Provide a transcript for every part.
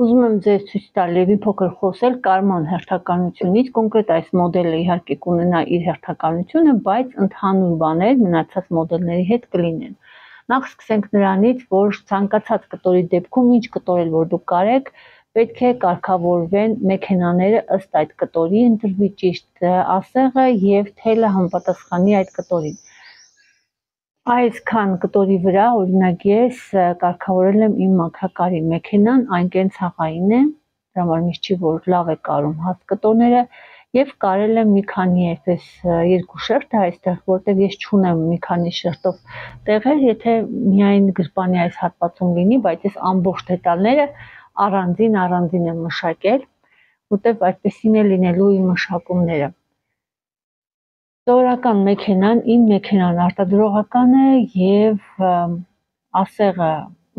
Ուզում եմ ձեզ ցույց տալ եւ մի փոքր խոսել կարման հերթականությունից, կոնկրետ այս մոդելը իհարկե կունենա իր հերթականությունը, բայց ընդհանուր բաներ մնացած մոդելների հետ կլինեն։ Նախ սկսենք նրանից, որ ցանկացած կտորի դեպքում ինչ կտորել որ դուք կարեք, պետք է կարգավորվեն մեքենաները ըստ այդ կտորի, ընտրվի ճիշտ ասեղը եւ թելը համապատասխանի այդ կտորին։ Այսքան կտորի վրա, օրինակ ես կարգավորել եմ իմ մաքրակարի մեքենան, այն կենցաղային է, դրա համար միշտ չի որ լավ է կարում հաց կտորները եւ կարել եմ մի քանի այսպես երկու շերտ այստեղ, որտեղ ես չունեմ մի քանի շերտով տեղեր, եթե միայն գրպանի այս հատվածում լինի, բայց ես ամբողջ դետալները առանձին եմ մշակել, որտեղ այդպեսին է լինելու իմ մշակումները։ Սովորական մեքենան, իմ մեքենան արտադրողական է եւ ասեղը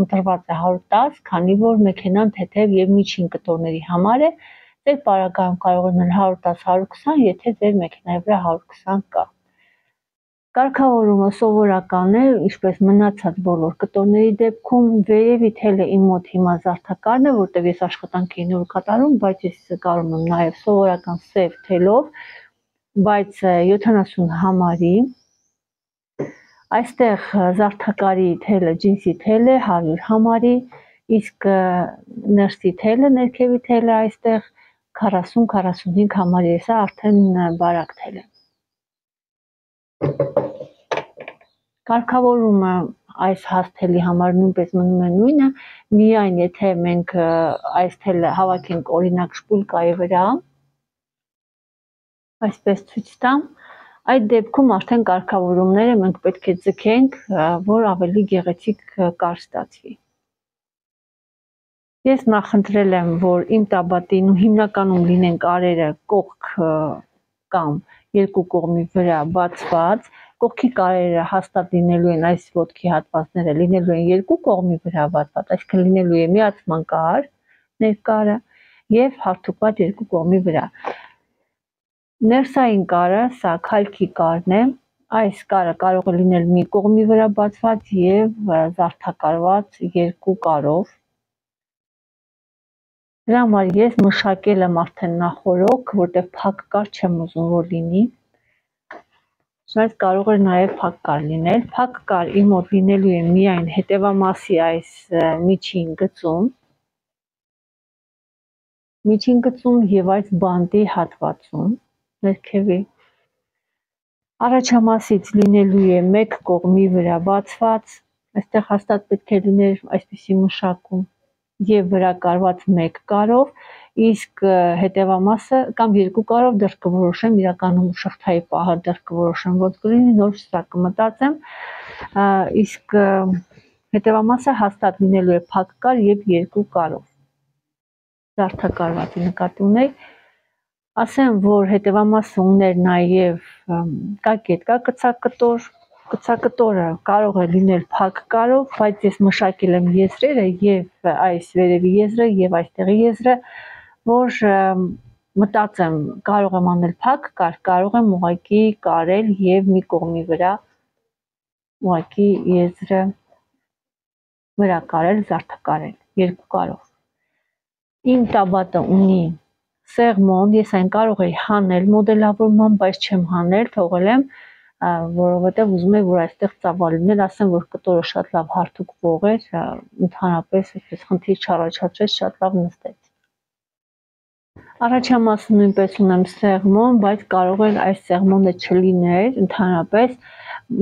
ընտրված է 110, քանի որ մեքենան թեթև եւ միջին կտորների համար է, ձեր պարագայում կարող է 110-120, եթե ձեր մեքենայի վրա 120 կա։ Կարգավորումը սովորական է, ինչպես մնացած բոլոր կտորների դեպքում, վերևի թելը իմ մոտ հիմա զարդակարն է, որտեղ ես աշխատանք եմ նոր կատարում, բայց ես կարում եմ նաեւ սովորական սև թելով, բայց 70 համարի, այստեղ զարդակարի թելը, ջինսի թելը 100 համարի, իսկ ներսի թելը, ներքևի թելը այստեղ 40-45 համարի է, սա արդեն բարակ թել է։ Կարգավորումը այս հաս թելի համար նույնպես մնում է նույնը, միայն եթե մենք այս թելը հավաքենք օրինակ շպուլկայի վրա, այսպես ցույց տամ, այդ դեպքում արդեն կարգավորումները մենք պետք է ձգենք, որ ավելի գեղեցիկ կար ստացվի։ Ես նախընտրել եմ, որ իմ տաբատին հիմնականում լինեն կարերը կողք կամ երկու կողմի վրա բացված, կողքի կարերը հաստատ լինելու են այս ոտքի հատվածները, լինելու են երկու կողմի վրա բացված, այսինքն լինելու է միացման կար, ներկարը եւ հարթուկված երկու կողմի վրա։ Ներսային կարը, սա քալքի կարն է, այս կարը կարող է լինել մի կողմի վրա բացված եւ զարդակարված երկու կարով։ Դրա համար ես մշակել եմ արդեն նախորոք, որտեղ փակ կար չեմ ուզում որ լինի։ Բայց կարող է նաեւ փակ կար լինել։ Փակ կար իմ մոտ լինելու է միայն հետևամասի այս միջին գծում եւ այս բանդի հատվածում, ներքևի։ Առաջամասից լինելու է մեկ կողմի վրա բացված, այստեղ հաստատ պետք է լիներ այսպիսի մշակում եւ վրա կարված մեկ կարով, իսկ հետևամասը կամ երկու կարով դեռ կորոշեմ, իրականում շղթայի պահը դեռ կորոշեմ ոնց կլինի, նոր սա կմտածեմ, իսկ հետևամասը հաստատ լինելու է փակ կար եւ երկու կարով։ Զարդակարվածի նկատի ունեք, ասեմ, որ հետևամասը ուներ նաեւ կակետ, կցակտոր, կցակտորը կարող է լինել փակ կարով, բայց ես մշակել եմ եզրերը եւ այս վերևի եզրը եւ այստեղի եզրը, որ մտածեմ կարող եմ անել փակ կար, կարող եմ ուղղակի կարել եւ մի կողմի վրա ուղղակի եզրը վրա կարել, զարդակարել երկու կարով։ Իմ տաբատը ունի սեղմոն, ես այն կարող էի հանել մոդելավորման, բայց չեմ հանել, թողել եմ, որովհետև ուզում եմ, որ այստեղ ծավալ լինել, ասեմ, որ կտորը շատ լավ հարթուկվող էր, ընդհանրապես այսպես խնդիր չառաջացրեց, շատ լավ նստեց։ Առաջամասը նույնպես ունեմ սեղմոն, բայց կարող է այս սեղմոնը չլիներ, ընդհանրապես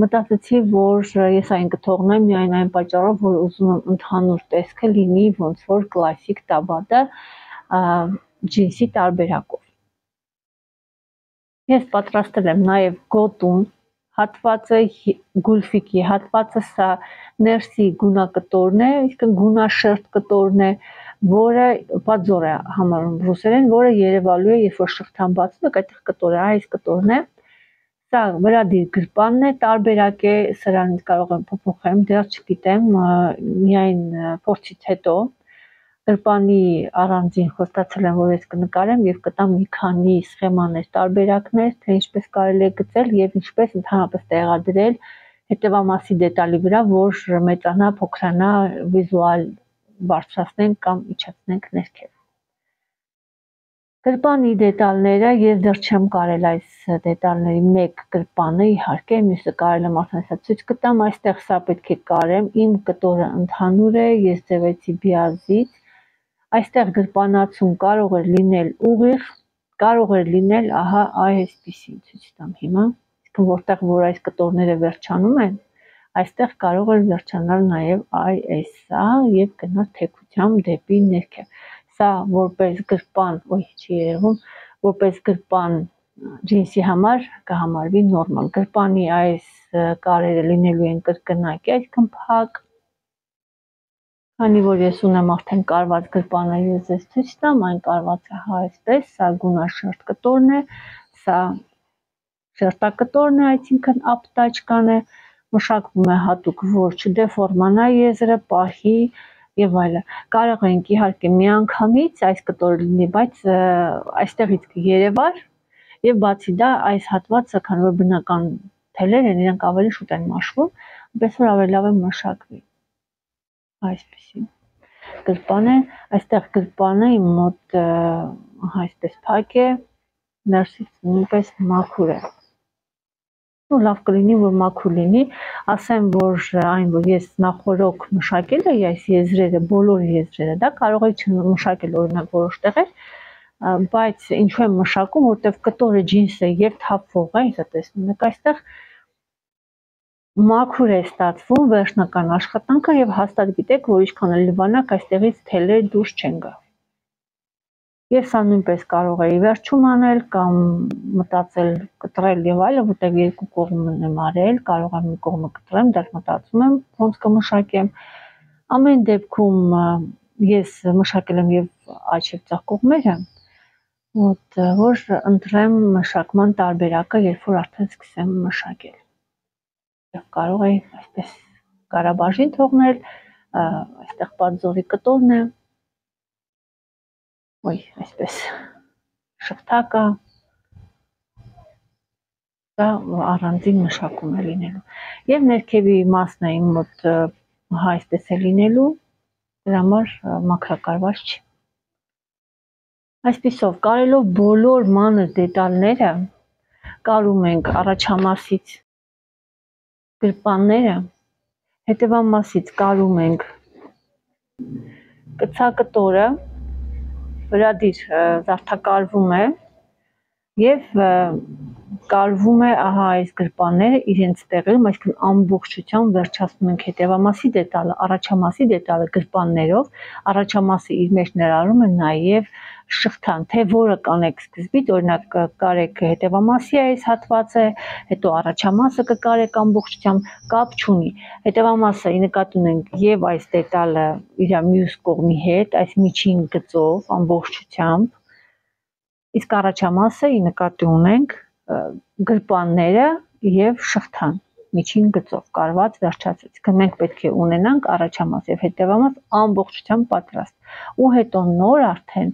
մտածեցի, որ ես այն կթողնեմ միայն այն պատճառով, որ ուզում եմ ընդհանուր տեսքը լինի ոնց որ կլասիկ տաբատը ջինսի տարբերակով։ Ես պատրաստել եմ նաև գոտուն հատվածը, գուլֆիկի հատվածը, սա ներսի գունակտորն է, իսկ գունաշերտ կտորն է, որը պատզոր է համարում ռուսերեն, որը երևալու է, երբ որ շղթան բացում եք, այդտեղ կտոր է, այս կտորն է։ Սա վրադիր գրպանն է, տարբերակ է, սրանից կարող եմ փոփոխեմ, դեռ չգիտեմ, միայն փորձից հետո գրպանի առանձին խոստացել եմ, որ ես կնկարեմ եւ կտամ մի քանի սխեմաներ, տարբերակներ, թե ինչպես կարելի է գծել եւ ինչպես ընդհանրապես տեղադրել հետևամասի դետալի վրա, որ մեծանա, փոքրանա վիզուալ բարձրացնենք կամ իջեցնենք ներքև։ Գրպանի դետալները ես դեռ չեմ կարել այս դետալների մեկ գրպանը, իհարկե, մյուսը կարել եմ արդեն հեսա ցույց կտամ, այստեղ սա պետք է կարեմ, իմ կտորը ընդհանուր է, ես ձևեցի բիազից, այստեղ գրպանացում կարող է լինել ուղիղ, կարող է լինել ահա այսպիսին, ցույց տամ հիմա, որտեղ որ այս կտորները վերջանում են, այստեղ կարող է վերջանալ նաև այսա եւ գնալ թեքությամբ դեպի ներքև։ Սա որպես գրպան, չի երևում, որպես գրպան ջինսի համար կհամարվի նորմալ։ Գրպանի այս կարերը լինելու են կրկնակի, այսքան փակ։ Քանի որ ես ունեմ արդեն կարված գրպանը, ես ձեզ ցույց տամ, այն կարված է այսպես, սա գունաշերտ կտորն է, սա շերտակտորն է, այսինքն ապտաճկան է, մշակվում է հատուկ, որ չդեֆորմանա եզրը, պահի եւ այլն։ Կարող ենք իհարկե միանգամից այս կտորը լինի, բայց այստեղից կերևար եւ բացի դա այս հատվածը, քանի որ բնական թելեր են, իրենք ավելի շուտ են մաշվում, այնպես որ ավելի լավ է մշակվի։ Այսպեսին գրպան է, այստեղ գրպանը իմ մոտ այսպես փակ է, ներսից նույնպես մաքուր է։ Ու լավ կլինի, որ մաքուր լինի, ասեմ, որ այն, որ ես նախորոք մշակել եմ այս եզրերը, բոլոր եզրերը, դա կարող է չմշակել օրինակ որոշ տեղեր, բայց ինչու եմ մշակում, որտեվ կտորը ջինս է եւ թափվող է, ինձ տեսնում եք այստեղ մաքուր է ստացվում վերջնական աշխատանքը եւ հաստատ գիտեք, որ ինչքան էլ լվանակ այստեղից թելեր դուրս չեն գա։ Ես սա նույնպես կարող էի վերջում անել կամ մտածել կտրել եւ այլն, որտեղ երկու կողմն եմ արել, կարող եմ մի կողմը կտրեմ, դեռ մտածում եմ ոնց կմշակեմ։ Ամեն դեպքում ես մշակել եմ եւ աջ եւ ձախ կողմերը, որ ընտրեմ մշակման տարբերակը, երբ որ արդեն սկսեմ մշակել։ Եվ կարող էի այսպես կարաբաժին թողնել, այստեղ պատձորի կտորն է, այսպես շղթա կա, դա առանձին մշակում է լինելու։ Եվ ներքևի մասն է իմ մոտ այսպես է լինելու, դրա համար մաքրակարված չի։ Այսպիսով, կարելով բոլոր մանր դետալները, կարում ենք առաջամասից գրպանները, հետևամասից կարում ենք կցակտորը, վրադիր զարդակարվում է եւ կարվում է ահա այս գրպանները իրենց տեղերում, այսինքն ամբողջությամբ վերջացնում ենք հետևամասի դետալը, առաջամասի դետալը գրպաններով, առաջամասը իր մեջ ներառում է նաեւ շղթան, թե որը կանեք սկզբից, օրինակ կարեք հետևամասի այս հատվածը, հետո առաջամասը կկարեք ամբողջությամբ, կապ չունի։ Հետևամասը նկատի ունենք եւ այս դետալը իր մյուս կողմի հետ, այս միջին գծով ամբողջությամբ, իսկ առաջամասը նկատի ունենք գրպանները եւ շղթան միջին գծով կարված վերջացած։ Իսկ մենք պետք է ունենանք առաջամաս եւ հետևամաս ամբողջությամբ պատրաստ։ Ու հետո նոր արդեն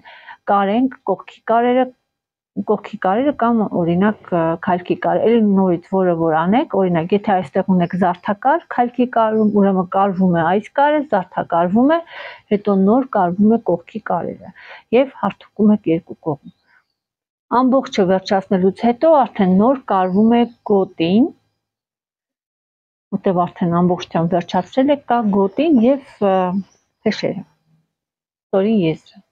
կարենք կողքի կարերը կամ օրինակ քալքի կարերը, ելի նորից որը որ անեք, օրինակ եթե այստեղ ունեք զարդակար, քալքի կարում, ուրեմն կարվում է այս կարը, զարդակարվում է, հետո նոր կարվում է կողքի կարերը եւ հարթուկում եք երկու կողմ։ Ամբողջը վերջացնելուց հետո արդեն նոր կարվում է գոտին, որտեղ արդեն ամբողջությամբ վերջացրել եք, կա գոտին եւ փեշերը, ստորին եզրը։